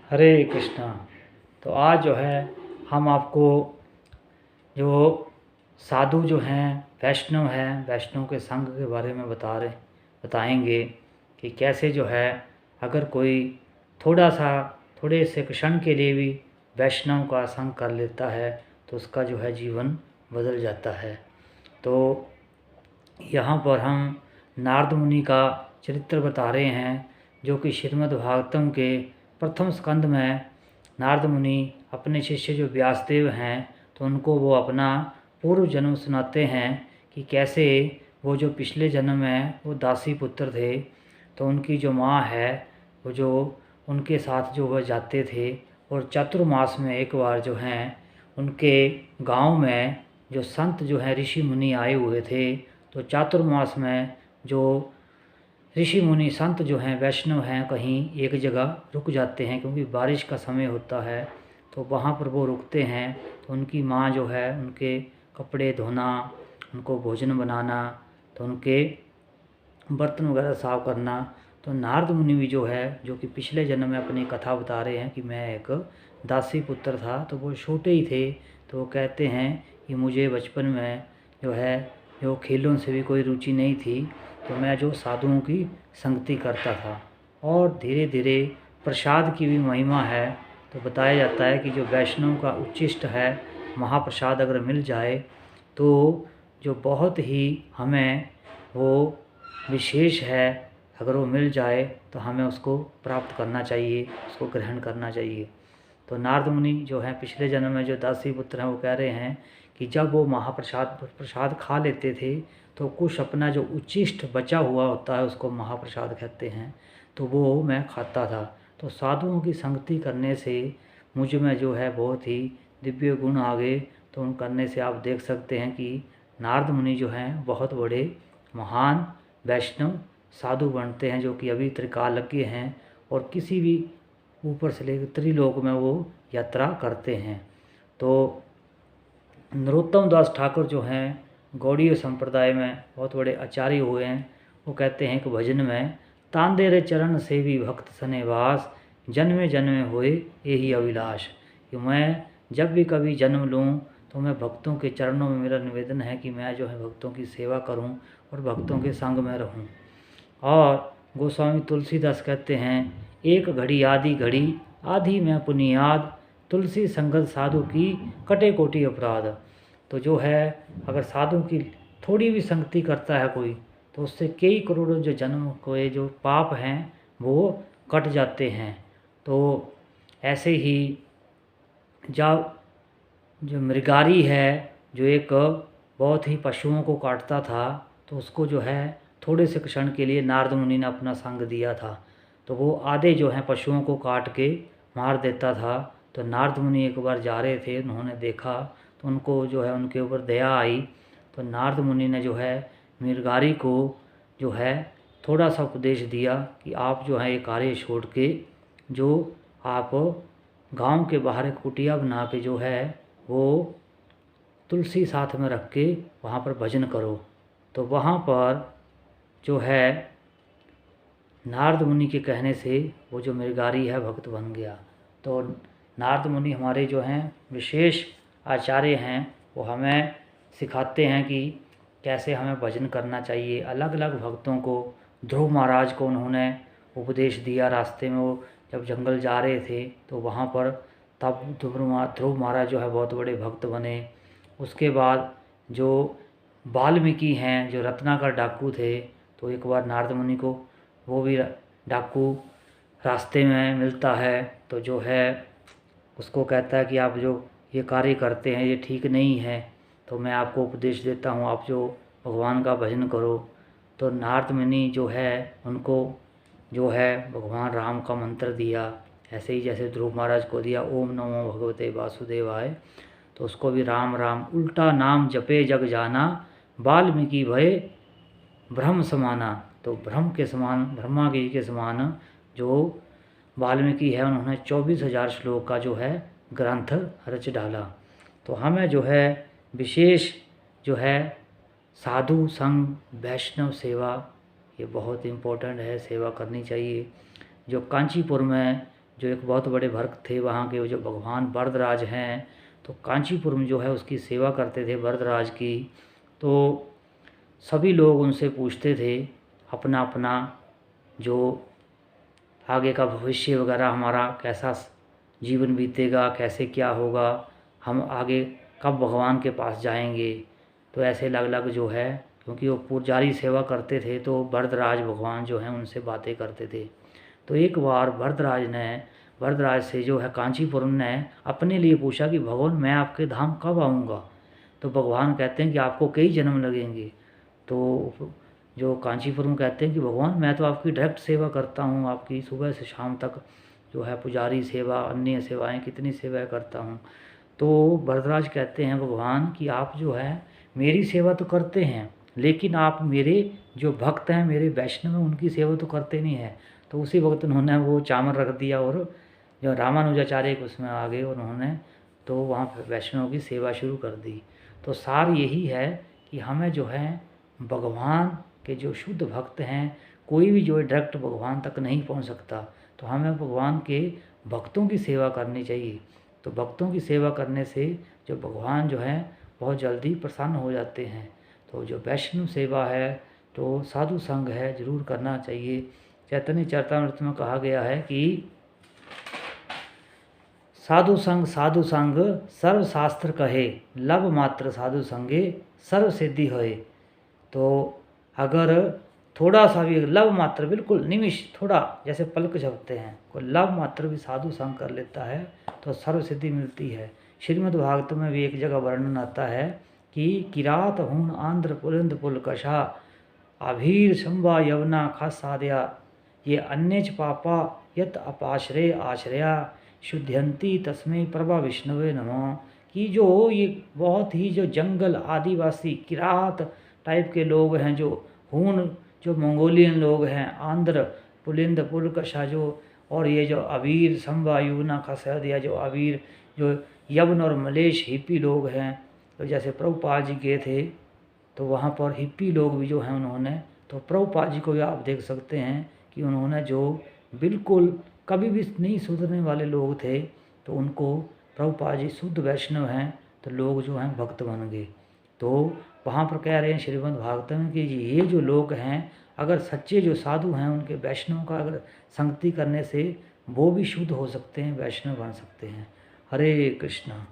हरे कृष्णा। तो आज जो है हम आपको जो साधु जो हैं वैष्णव के संघ के बारे में बताएंगे कि कैसे जो है अगर कोई थोड़े से क्षण के लिए भी वैष्णव का संग कर लेता है तो उसका जो है जीवन बदल जाता है। तो यहाँ पर हम नारद मुनि का चरित्र बता रहे हैं, जो कि श्रीमद् भागवतम के प्रथम स्कंद में नारद मुनि अपने शिष्य जो व्यासदेव हैं तो उनको वो अपना पूर्व जन्म सुनाते हैं कि कैसे वो जो पिछले जन्म में वो दासी पुत्र थे, तो उनकी जो माँ है वो जो उनके साथ जो वह जाते थे और चातुर्मास में एक बार जो हैं उनके गांव में जो संत जो हैं ऋषि मुनि आए हुए थे। तो चातुर्मास में जो ऋषि मुनि संत जो हैं वैष्णव हैं कहीं एक जगह रुक जाते हैं, क्योंकि बारिश का समय होता है तो वहाँ पर वो रुकते हैं। तो उनकी माँ जो है उनके कपड़े धोना, उनको भोजन बनाना, तो उनके बर्तन वगैरह साफ करना। तो नारद मुनि भी जो है, जो कि पिछले जन्म में अपनी कथा बता रहे हैं कि मैं एक दासी पुत्र था, तो वो छोटे ही थे। तो वो कहते हैं कि मुझे बचपन में जो खेलों से भी कोई रुचि नहीं थी, तो मैं जो साधुओं की संगति करता था। और धीरे धीरे प्रसाद की भी महिमा है। तो बताया जाता है कि जो वैष्णव का उच्छिष्ट है महाप्रसाद अगर मिल जाए तो जो बहुत ही हमें वो विशेष है, अगर वो मिल जाए तो हमें उसको प्राप्त करना चाहिए, उसको ग्रहण करना चाहिए। तो नारद मुनि जो हैं पिछले जन्म में जो दासी पुत्र हैं वो कह रहे हैं कि जब वो प्रसाद खा लेते थे तो कुछ अपना जो उच्छिष्ट बचा हुआ होता है उसको महाप्रसाद कहते हैं, तो वो मैं खाता था। तो साधुओं की संगति करने से मुझ में जो है बहुत ही दिव्य गुण आ गए। तो उन करने से आप देख सकते हैं कि नारद मुनि जो हैं बहुत बड़े महान वैष्णव साधु बनते हैं, जो कि अभी त्रिकालज्ञ हैं और किसी भी ऊपर से लेकर त्रिलोक में वो यात्रा करते हैं। तो नरोत्तम दास ठाकुर जो हैं गौड़ीय संप्रदाय में बहुत बड़े आचार्य हुए हैं, वो कहते हैं कि भजन में तांदे रे चरण से भी भक्त सने वास, जन्मे जन्मे होए यही अभिलाष। कि मैं जब भी कभी जन्म लूँ तो मैं भक्तों के चरणों में मेरा निवेदन है कि मैं जो है भक्तों की सेवा करूं और भक्तों के संग में रहूं। और गोस्वामी तुलसीदास कहते हैं एक घड़ी आधी घड़ी आधी में पुनियाद, तुलसी संगत साधु की कटे कोटि अपराध। तो जो है अगर साधु की थोड़ी भी संगति करता है कोई तो उससे कई करोड़ों जो जन्म के जो पाप हैं वो कट जाते हैं। तो ऐसे ही जब जो मृगारी है जो एक बहुत ही पशुओं को काटता था, तो उसको जो है थोड़े से क्षण के लिए नारद मुनि ने अपना संग दिया था, तो वो आधे जो हैं पशुओं को काट के मार देता था। तो नारद मुनि एक बार जा रहे थे, उन्होंने देखा तो उनको जो है उनके ऊपर दया आई। तो नारद मुनि ने जो है मृगारी को जो है थोड़ा सा उपदेश दिया कि आप जो है ये कार्य छोड़ के जो आप गांव के बाहर एक कुटिया बना के जो है वो तुलसी साथ में रख के वहाँ पर भजन करो। तो वहाँ पर जो है नारद मुनि के कहने से वो जो मृगारी है भक्त बन गया। तो नारद मुनि हमारे जो हैं विशेष आचार्य हैं, वो हमें सिखाते हैं कि कैसे हमें भजन करना चाहिए। अलग अलग भक्तों को ध्रुव महाराज को उन्होंने उपदेश दिया। रास्ते में वो जब जंगल जा रहे थे तो वहाँ पर तब ध्रुव महाराज जो है बहुत बड़े भक्त बने। उसके बाद जो वाल्मीकि हैं जो रत्नाकर डाकू थे, तो एक बार नारद मुनि को वो भी डाकू रास्ते में मिलता है, तो जो है उसको कहता है कि आप जो ये कार्य करते हैं ये ठीक नहीं है, तो मैं आपको उपदेश देता हूँ, आप जो भगवान का भजन करो। तो नारद मुनि जो है उनको जो है भगवान राम का मंत्र दिया, ऐसे ही जैसे ध्रुव महाराज को दिया ओम नमो भगवते वासुदेवाय, तो उसको भी राम राम उल्टा नाम जपे जग जाना, वाल्मीकि भय ब्रह्म समाना। तो ब्रह्मा जी के समान जो वाल्मीकि है उन्होंने 24,000 श्लोक का जो है ग्रंथ रच डाला। तो हमें जो है विशेष जो है साधु संग वैष्णव सेवा ये बहुत इम्पोर्टेंट है, सेवा करनी चाहिए। जो कांचीपुर में जो एक बहुत बड़े भक्त थे वहाँ के, जो भगवान वरदराज हैं, तो कांचीपुरम जो है उसकी सेवा करते थे वरदराज की। तो सभी लोग उनसे पूछते थे अपना अपना जो आगे का भविष्य वगैरह, हमारा कैसा जीवन बीतेगा, कैसे क्या होगा, हम आगे कब भगवान के पास जाएंगे। तो ऐसे अलग अलग जो है, क्योंकि वो पुजारी सेवा करते थे तो वरदराज भगवान जो हैं उनसे बातें करते थे। तो एक बार वरदराज से जो है कांचीपुरम ने अपने लिए पूछा कि भगवान मैं आपके धाम कब आऊँगा। तो भगवान कहते हैं कि आपको कई जन्म लगेंगे। तो जो कांचीपुरम कहते हैं कि भगवान मैं तो आपकी डायरेक्ट सेवा करता हूँ, आपकी सुबह से शाम तक जो है पुजारी सेवा, अन्य सेवाएं, कितनी सेवाएं करता हूँ। तो वरदराज कहते हैं भगवान कि आप जो है मेरी सेवा तो करते हैं, लेकिन आप मेरे जो भक्त हैं, मेरे वैष्णव हैं, उनकी सेवा तो करते नहीं हैं। तो उसी वक्त उन्होंने वो चामर रख दिया और जो रामानुजाचार्य उसमें आ गए, उन्होंने तो वहाँ पर वैष्णव की सेवा शुरू कर दी। तो सार यही है कि हमें जो है भगवान के जो शुद्ध भक्त हैं, कोई भी जो है डायरेक्ट भगवान तक नहीं पहुंच सकता, तो हमें भगवान के भक्तों की सेवा करनी चाहिए। तो भक्तों की सेवा करने से जो भगवान जो है बहुत जल्दी प्रसन्न हो जाते हैं। तो जो वैष्णव सेवा है, तो साधु संग है, जरूर करना चाहिए। चैतन्य चरितामृत में कहा गया है कि साधु संग सर्व शास्त्र कहे, लब मात्र साधु संगे सर्व सिद्धि होए। तो अगर थोड़ा सा भी लव मात्र, बिल्कुल निमिष, थोड़ा जैसे पलक झपकते हैं, कोई लव मात्र भी साधु संग कर लेता है तो सर्व सिद्धि मिलती है। श्रीमद् भागवत में भी एक जगह वर्णन आता है कि किरात हून आंध्र पुलिंद पुलकशा अभीर शंभा यवना खासादया ये अन्यच पापा यत अपाश्रय आश्रया शुद्ध्यंती तस्मै प्रभा विष्णुवे नमः। कि जो ये बहुत ही जो जंगल आदिवासी किरात टाइप के लोग हैं, जो हून जो मंगोलियन लोग हैं, आंध्र पुलिंद पुलकशा जो, और ये जो अबीर संभा युवना खसद, या जो अबीर जो यवन और मलेश हिप्पी लोग हैं, तो जैसे प्रभुपाद जी गए थे तो वहाँ पर हिप्पी लोग भी जो हैं उन्होंने, तो प्रभुपाद जी को भी आप देख सकते हैं कि उन्होंने जो बिल्कुल कभी भी नहीं सुधरने वाले लोग थे, तो उनको प्रभुपाद जी शुद्ध वैष्णव हैं तो लोग जो हैं भक्त बन गए। तो वहाँ पर कह रहे हैं श्रीमद् भागवत में कि ये जो लोग हैं, अगर सच्चे जो साधु हैं, उनके वैष्णव का अगर संगति करने से वो भी शुद्ध हो सकते हैं, वैष्णव बन सकते हैं। हरे कृष्णा।